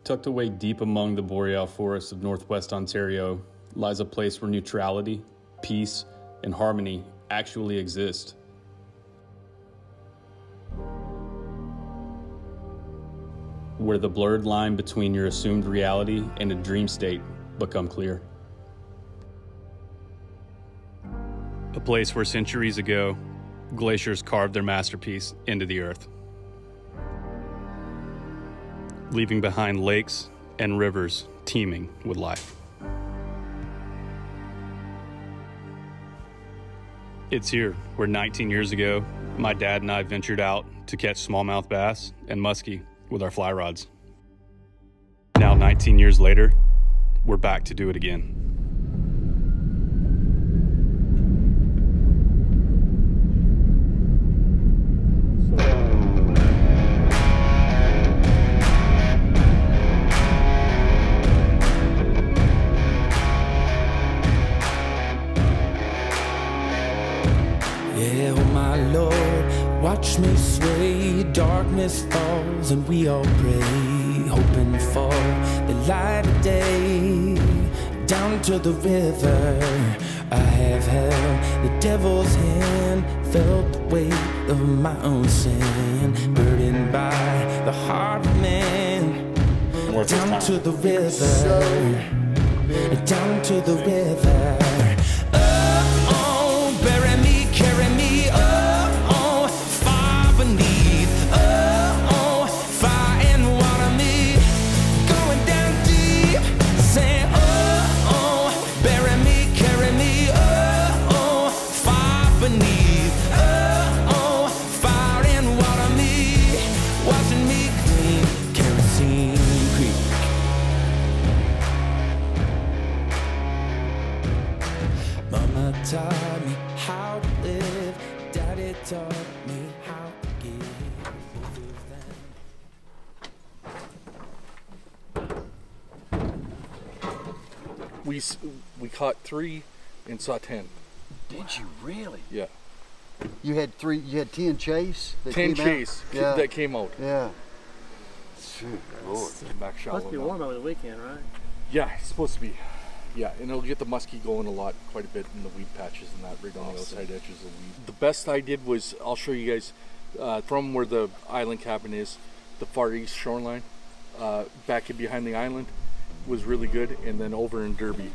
Tucked away deep among the boreal forests of northwest Ontario lies a place where neutrality, peace, and harmony actually exist. Where the blurred line between your assumed reality and a dream state become clear. A place where centuries ago, glaciers carved their masterpiece into the earth, leaving behind lakes and rivers teeming with life. It's here where 19 years ago, my dad and I ventured out to catch smallmouth bass and muskie with our fly rods. Now, 19 years later, we're back to do it again. Yeah, oh my Lord, watch me sway. Darkness falls and we all pray, hoping for the light of day. Down to the river I have held the devil's hand, felt the weight of my own sin, burdened by the heart of man. Down to the river, down to the river. Oh, bury me, carry me, oh, far beneath, oh, fire and water me, going down deep, saying, oh, bury me, carry me, oh, far beneath, oh, fire and water me, washing me clean, kerosene creek. Mama taught me how to live, Daddy taught me how to give. We caught 3 and saw 10. Did you really? Yeah. You had 10 chase? That 10 came chase out? Yeah. that came out. Yeah. Shoot, Lord. Back shallow. Must be warm over the weekend, right? Yeah, it's supposed to be. Yeah, and it'll get the muskie going quite a bit in the weed patches and that, right on the outside edges of the weed. The best I did was, I'll show you guys, from where the island cabin is, the far east shoreline, back in behind the island, was really good, and then over in Derby.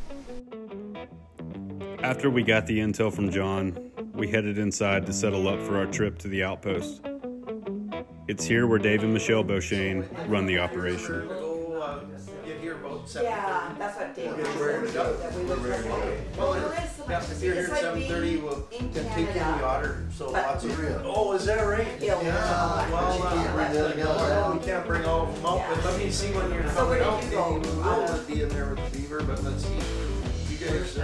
After we got the intel from John, we headed inside to settle up for our trip to the outpost. It's here where Dave and Michelle Beauchesne run the operation. Yeah, that's what Dave said. That we would well, there is some. Yeah, if you're here at 7:30, we'll take you in the otter. So lots of real. Oh, is that right? Yeah. Well, we can't bring all of them out, but let me see when you're So where coming did out. you go? We'll be in there with the beaver, but let's see. You guys.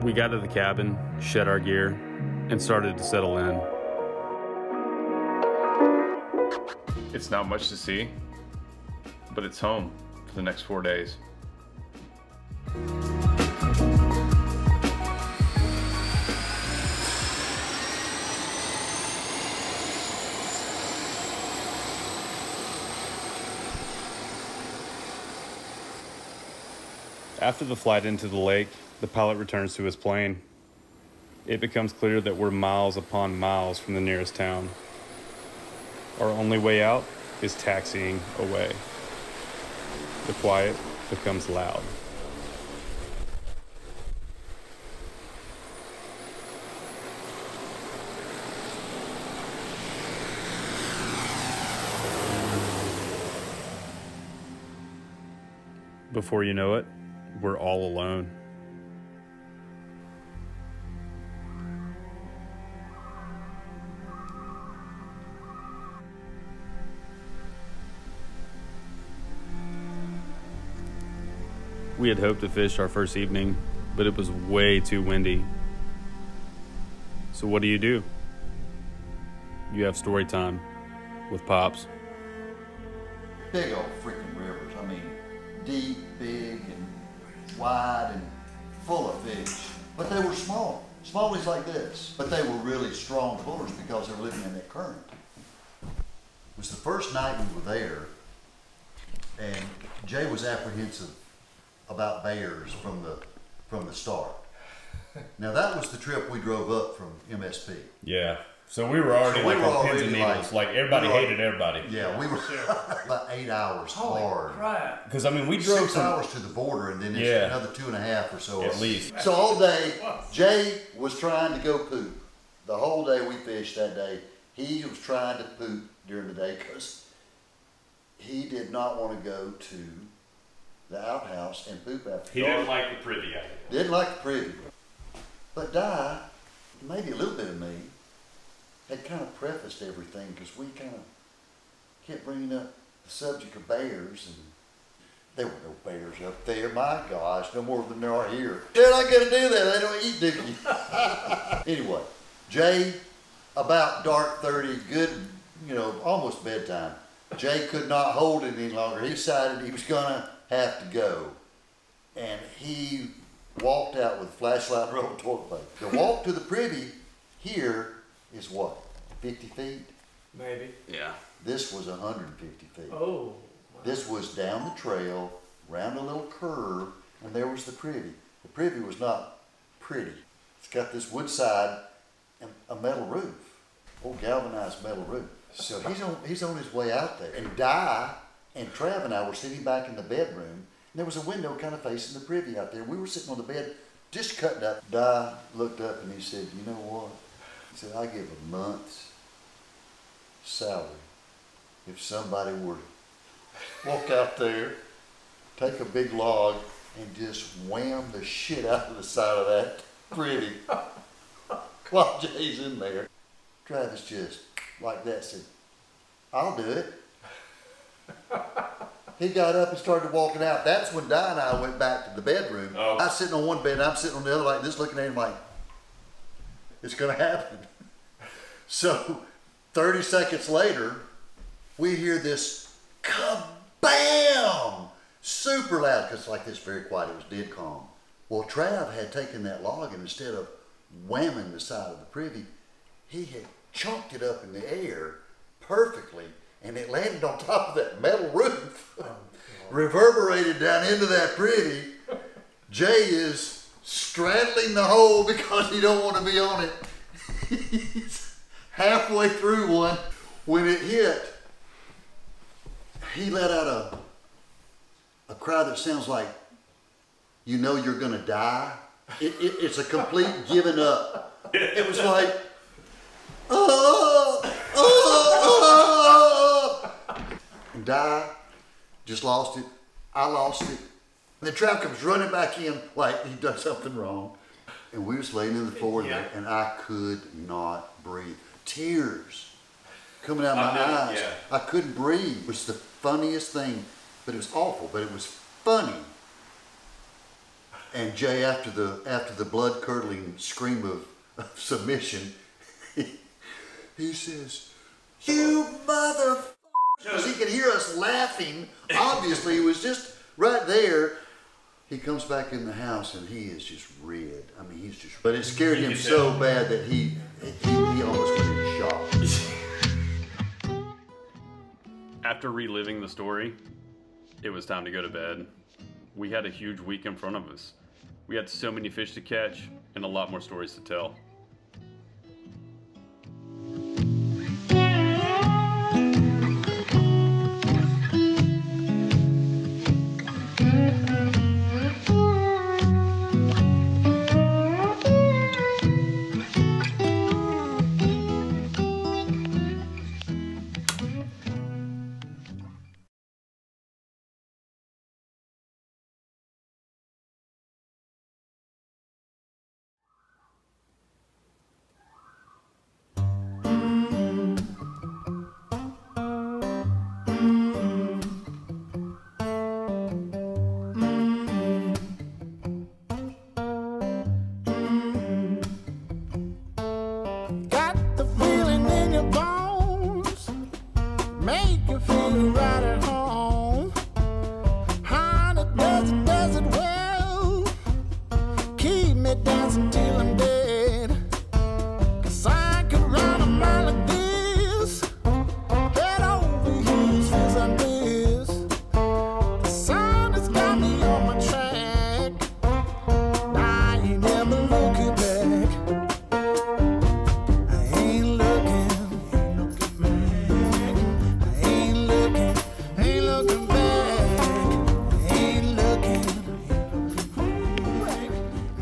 We got to the cabin, shed our gear, and started to settle in. It's not much to see, but it's home for the next 4 days. After the flight into the lake, the pilot returns to his plane. It becomes clear that we're miles upon miles from the nearest town. Our only way out is taxiing away. The quiet becomes loud. Before you know it, we're all alone. We had hoped to fish our first evening, but it was way too windy. So what do? You have story time with Pops. Big old freaking rivers. I mean, deep, big, and wide, and full of fish. But they were small. Smallies like this. But they were really strong pullers because they were living in that current. It was the first night we were there, and Jay was apprehensive about bears from the start. Now that was the trip we drove up from MSP. Yeah. So we were already on pins and needles. Like everybody hated everybody. Yeah, we were about 8 hours hard. Because I mean, we drove 6 hours to the border, and then it's another 2.5 or so. At least. So all day, Jay was trying to go poop. The whole day we fished that day, he was trying to poop during the day because he did not want to go to the outhouse and poop after He didn't like the privy idea. Didn't like the privy. But Di, maybe a little bit of me, had kind of prefaced everything because we kind of kept bringing up the subject of bears, and there were no bears up there. My gosh, no more than there are here. They're not going to do that. They don't eat dookie. Anyway, Jay, about dark 30, good, almost bedtime. Jay could not hold it any longer. He decided he was going to have to go. And he walked out with a flashlight and roll of toilet paper. The walk to the privy here is what, 50 feet? Maybe. Yeah. This was 150 feet. Oh. This was down the trail, round a little curve, and there was the privy. The privy was not pretty. It's got this wood side and a metal roof, old galvanized metal roof. So he's on his way out there. And Di and Trav and I were sitting back in the bedroom, and there was a window kind of facing the privy out there. We were sitting on the bed, just cutting up. Di looked up and he said, "You know what?" He said, "I give a month's salary if somebody were to walk out there, take a big log, and just wham the shit out of the side of that privy while Jay's in there." Travis just like that said, "I'll do it." He got up and started walking out. That's when Di and I went back to the bedroom. I was sitting on one bed and I'm sitting on the other like this, looking at him like, it's going to happen. So 30 seconds later, we hear this kabam! Super loud, because it's like this, very quiet. It was dead calm. Well, Trav had taken that log, and instead of whamming the side of the privy, he had chunked it up in the air perfectly, and it landed on top of that metal roof, reverberated down into that privy. Jay is straddling the hole because he don't want to be on it. He's halfway through one. When it hit, he let out a cry that sounds like, you know you're gonna die. It's a complete giving up. It was like, and Di just lost it. I lost it. And the Trav comes running back in like he'd done something wrong. And we was laying in the floor there, and I could not breathe. Tears coming out of my eyes. Yeah. I couldn't breathe. It was the funniest thing, but it was awful, but it was funny. And Jay, after the blood curdling scream of submission, he says, "You mother," because he could hear us laughing. Obviously, he was just right there. He comes back in the house and he is just red. I mean, he's just. But it scared him so bad that he almost went in shock. After reliving the story, it was time to go to bed. We had a huge week in front of us. We had so many fish to catch and a lot more stories to tell.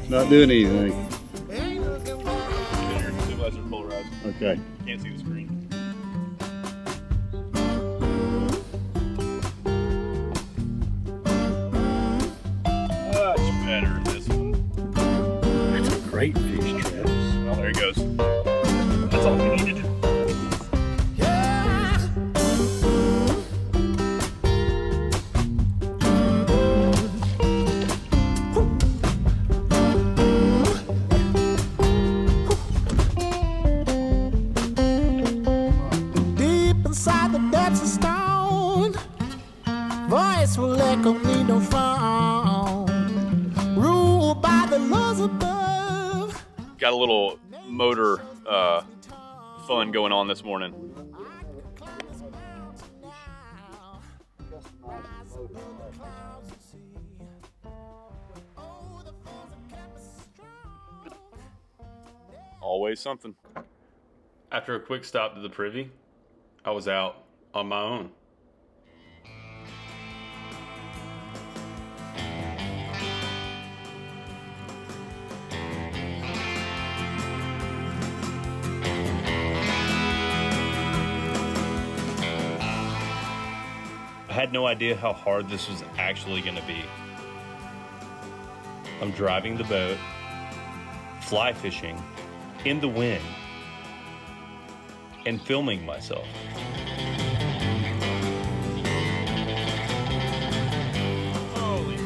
Not doing anything. Stabilizer polarized. Okay. Can't see the screen. Much better this one. That's a great fish, Travis. Well, there he goes. That's all we needed. Will echo me no phone. Ruled by the laws above. Got a little motor fun going on this morning. Always something. After a quick stop to the privy, I was out on my own. I had no idea how hard this was actually going to be. I'm driving the boat, fly fishing, in the wind, and filming myself. Holy.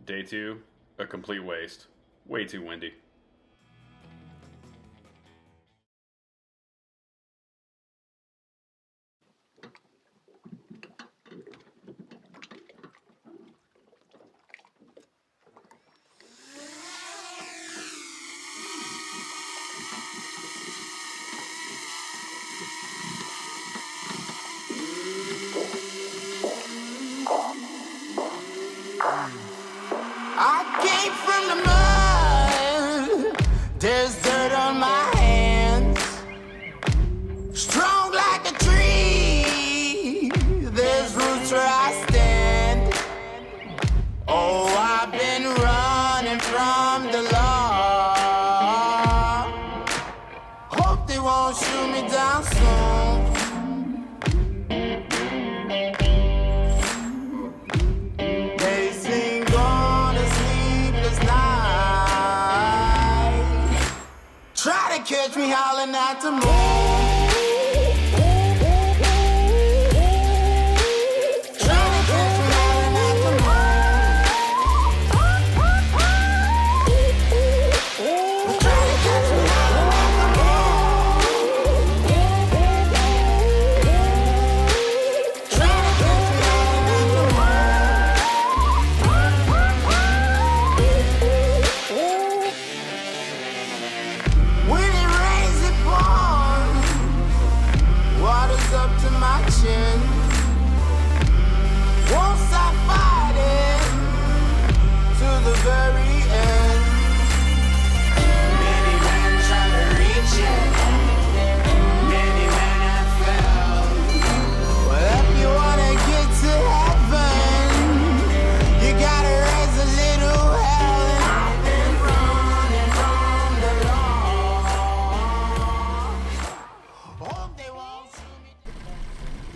Day 2, a complete waste. Way too windy. I came from the mud. they won't shoot me down soon. They sing on a sleepless night. Try to catch me howling at the moon.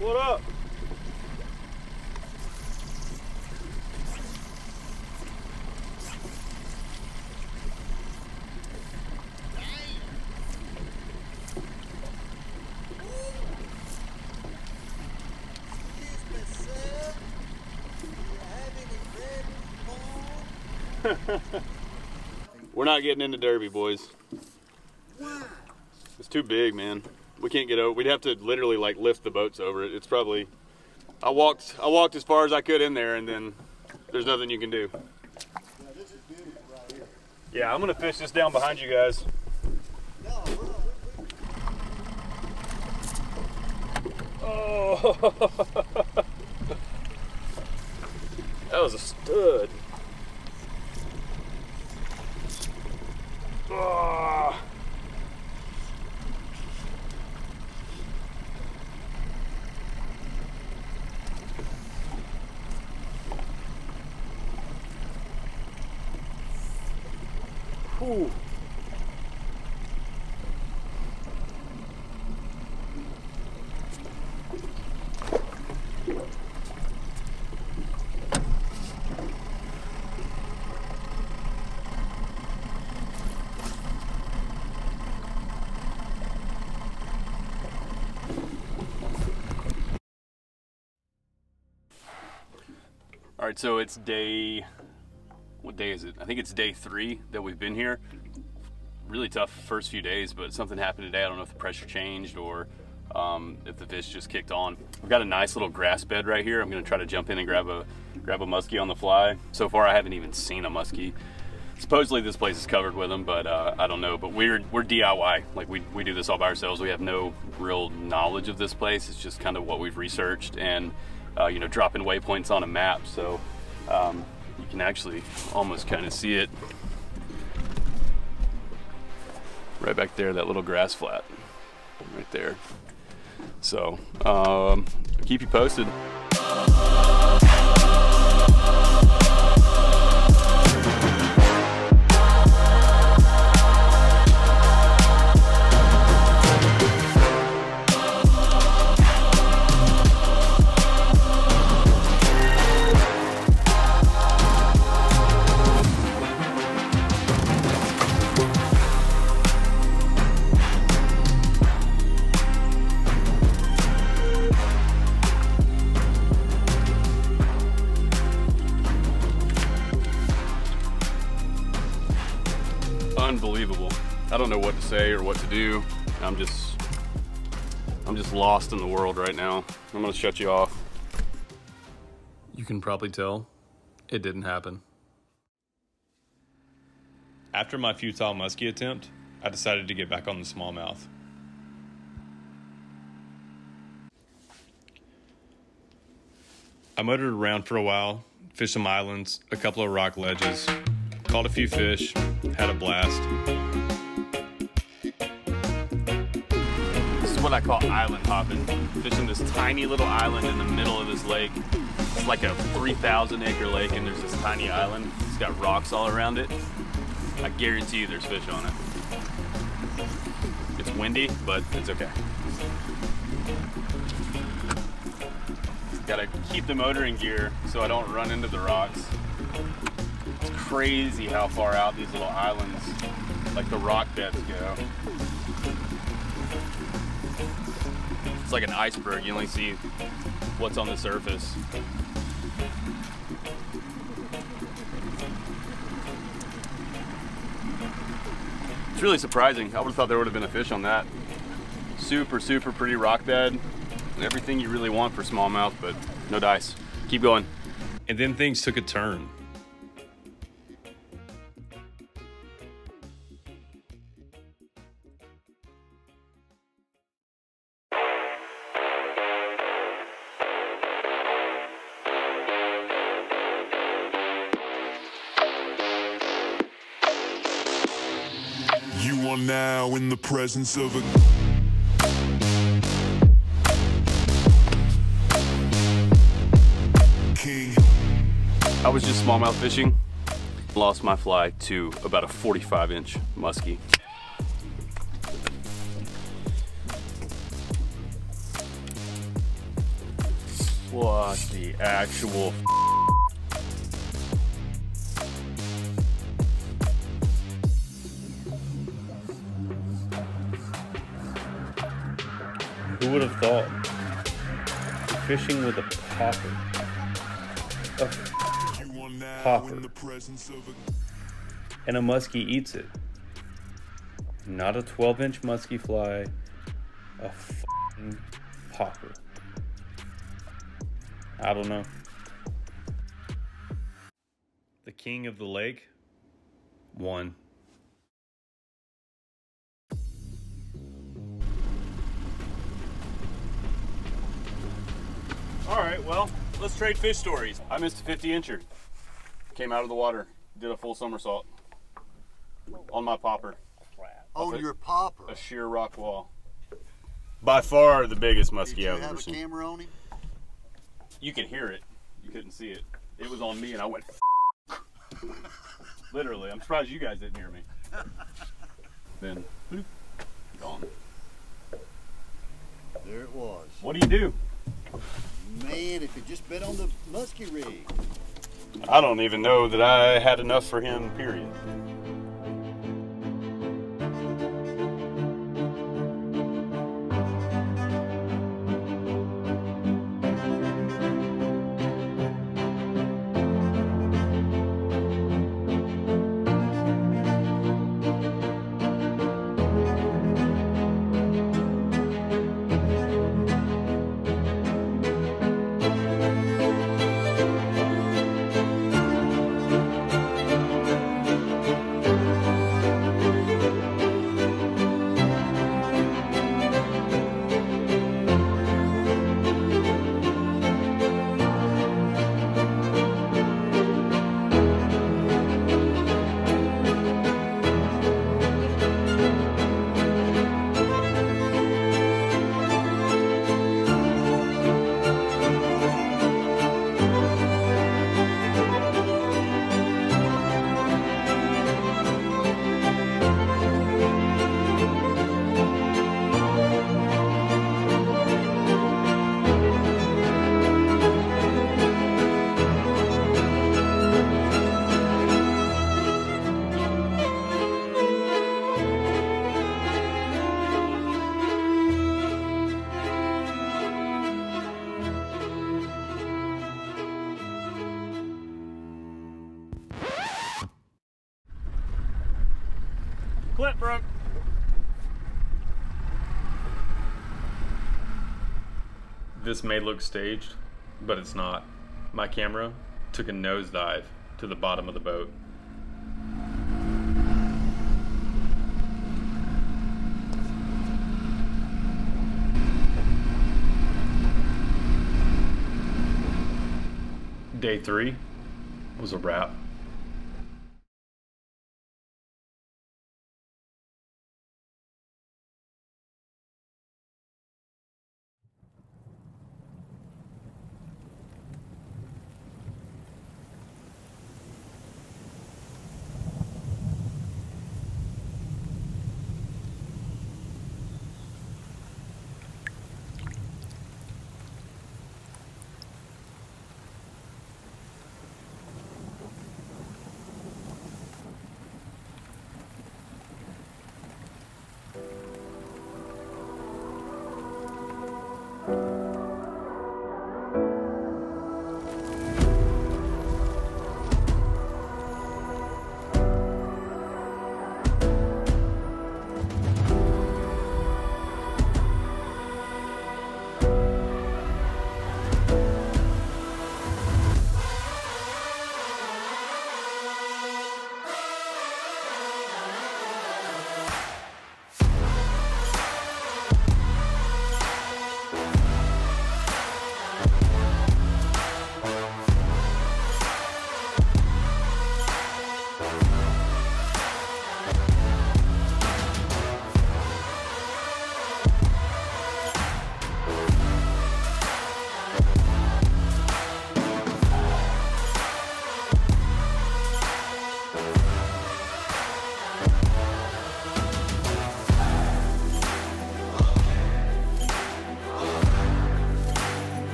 What up? We're not getting into Derby, boys. Why? It's too big, man. We can't get over. We'd have to literally like lift the boats over it. It's probably. I walked as far as I could in there, and then there's nothing you can do. Yeah, this is beautiful right here. Yeah, I'm gonna fish this down behind you guys. No, Oh, that was a stud. Oh. Whew. All right, so it's what day is it? I think it's day 3 that we've been here. Really tough first few days, but something happened today. I don't know if the pressure changed or if the fish just kicked on. We've got a nice little grass bed right here. I'm gonna try to jump in and grab a muskie on the fly. So far, I haven't even seen a muskie. Supposedly this place is covered with them, but I don't know. But we're DIY. Like we do this all by ourselves. We have no real knowledge of this place. It's just kind of what we've researched and you know, dropping waypoints on a map. So you can actually almost kind of see it right back there, that little grass flat right there. So I'll keep you posted. Unbelievable. I don't know what to say or what to do. I'm just lost in the world right now. I'm gonna shut you off. You can probably tell it didn't happen. After my futile muskie attempt, I decided to get back on the smallmouth. I motored around for a while, fished some islands, a couple of rock ledges, caught a few fish, had a blast. This is what I call island hopping. Fishing this tiny little island in the middle of this lake. It's like a 3,000 acre lake and there's this tiny island. It's got rocks all around it. I guarantee you there's fish on it. It's windy, but it's okay. Gotta keep the motor in gear so I don't run into the rocks. It's crazy how far out these little islands, like the rock beds, go. It's like an iceberg. You only see what's on the surface. It's really surprising. I would have thought there would have been a fish on that. Super, super pretty rock bed. Everything you really want for smallmouth, but no dice. Keep going. And then things took a turn. You are now in the presence of a king. I was just smallmouth fishing. Lost my fly to about a 45-inch muskie. What the actual Who would have thought? Fishing with a popper. You are now Popper. in the presence of a And a muskie eats it. Not a 12-inch muskie fly. A f***ing popper. I don't know. The king of the lake won. All right, well, let's trade fish stories. I missed a 50-incher. Came out of the water, did a full somersault on my popper. Oh, your popper. A sheer rock wall. By far the biggest muskie Did you I've have ever a seen. camera on him? You could hear it. You couldn't see it. It was on me and I went literally. I'm surprised you guys didn't hear me. Then bloop, gone. There it was. What do you do? Man, if it just been on the muskie rig. I don't even know that I had enough for him, period. Clip broke. This may look staged, but it's not. My camera took a nosedive to the bottom of the boat. Day 3 was a wrap.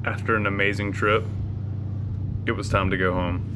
After an amazing trip, it was time to go home.